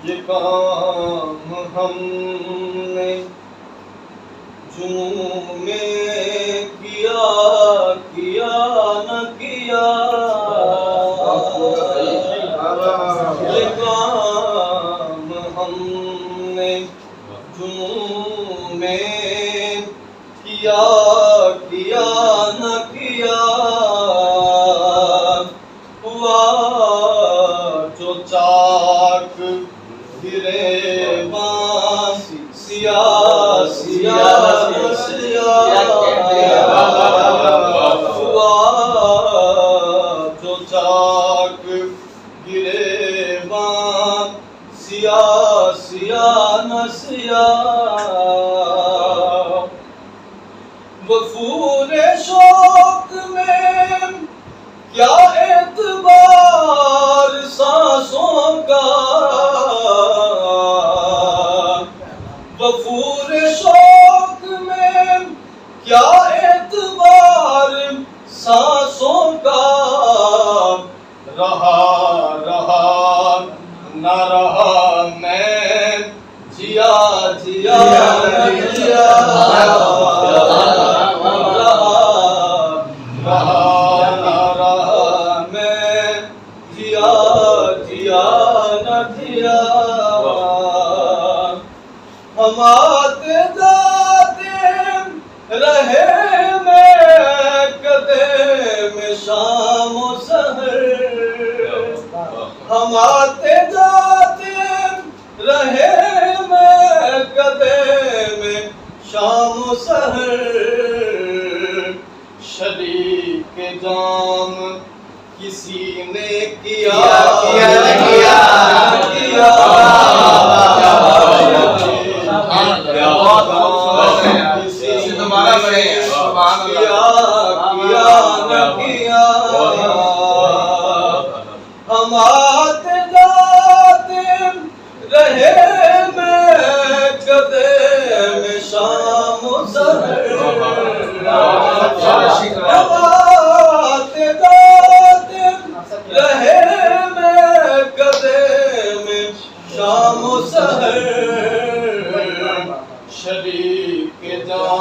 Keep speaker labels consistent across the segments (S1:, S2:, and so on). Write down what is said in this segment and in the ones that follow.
S1: ये काम हमने जुनून में किया न किया, ये काम हमने जुनून में किया न किया, हुआ जो चाक गिरेबान सिया हुआ जो चाक गिरेबान सिया न सिया, वफूरे शौक में क्या एतबार सांसों का, वफूरे शौक में क्या एतबार सांसों का, रहा न रहा मैं जिया हम आते जाते रहे मैं कदे में शाम सहर, हम आते जाते रहे मैं कदे में शाम सहर, शरीक जाम किसी ने किया हम आते जाते रहे मैं कदे में शाम सहर, आते जाते रहे मैं कदे में शाम सहर, शरीक जाम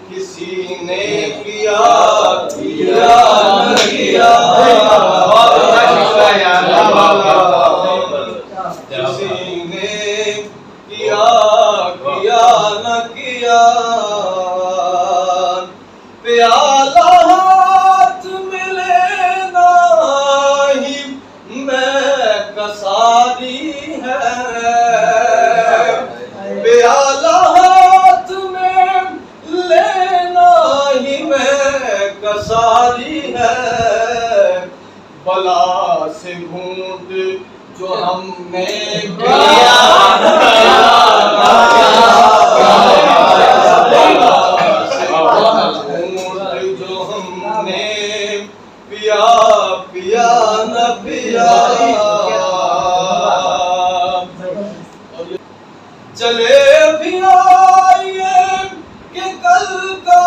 S1: किसी ने किया न किया, किसी ने किया न किया, प्याला हाथ मिले नहीं मैं कसारी है, प्याला हाथ में लेना ही मैं कसारी है, बला से घूंट जो हमने किया जो हमने पिया न पिया, चले भी आइए कि कल का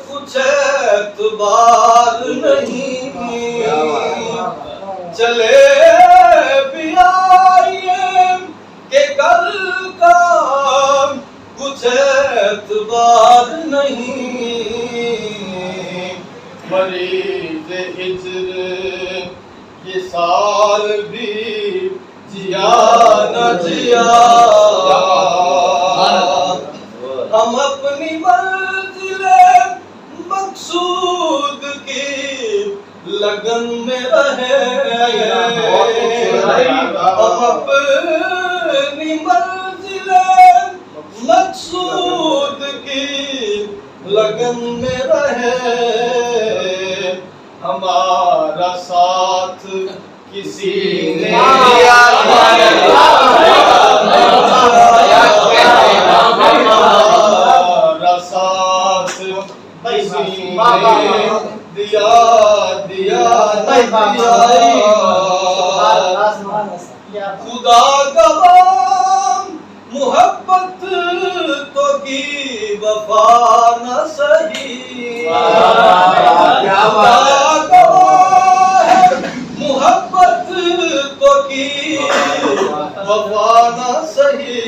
S1: कुछ एतबार नहीं, चले भी आइए कि कल का कुछ एतबार नहीं, मरीज हिज्र ये साल भी जिया न जिया, हम अपनी मंजिले मकसूद की लगन में रहे, हम अपनी मंजिले मकसूद की लगन में रहे, हमारा साथ किसी ने खुदा गवाह मोहब्बत तो की वफा न सही, मोहब्बत तो की वफा ना सही,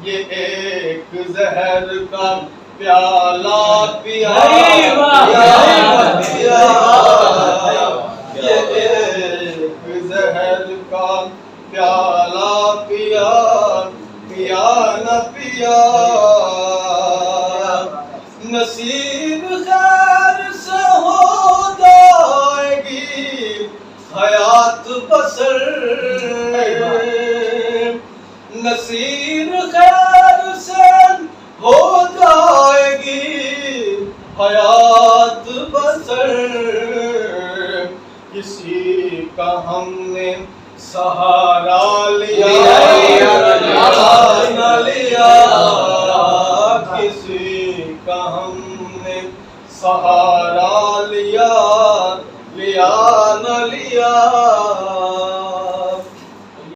S1: ये एक जहर का प्याला पिया पिया, ये एक जहर का प्याला पिया पिया न पिया। नसीब खैर से हो जाएगी हयात बसर, नसीब खैर से हो जाएगी हयात बसर। किसी का हमने सहारा लिया न लिया, किसी का हमने सहारा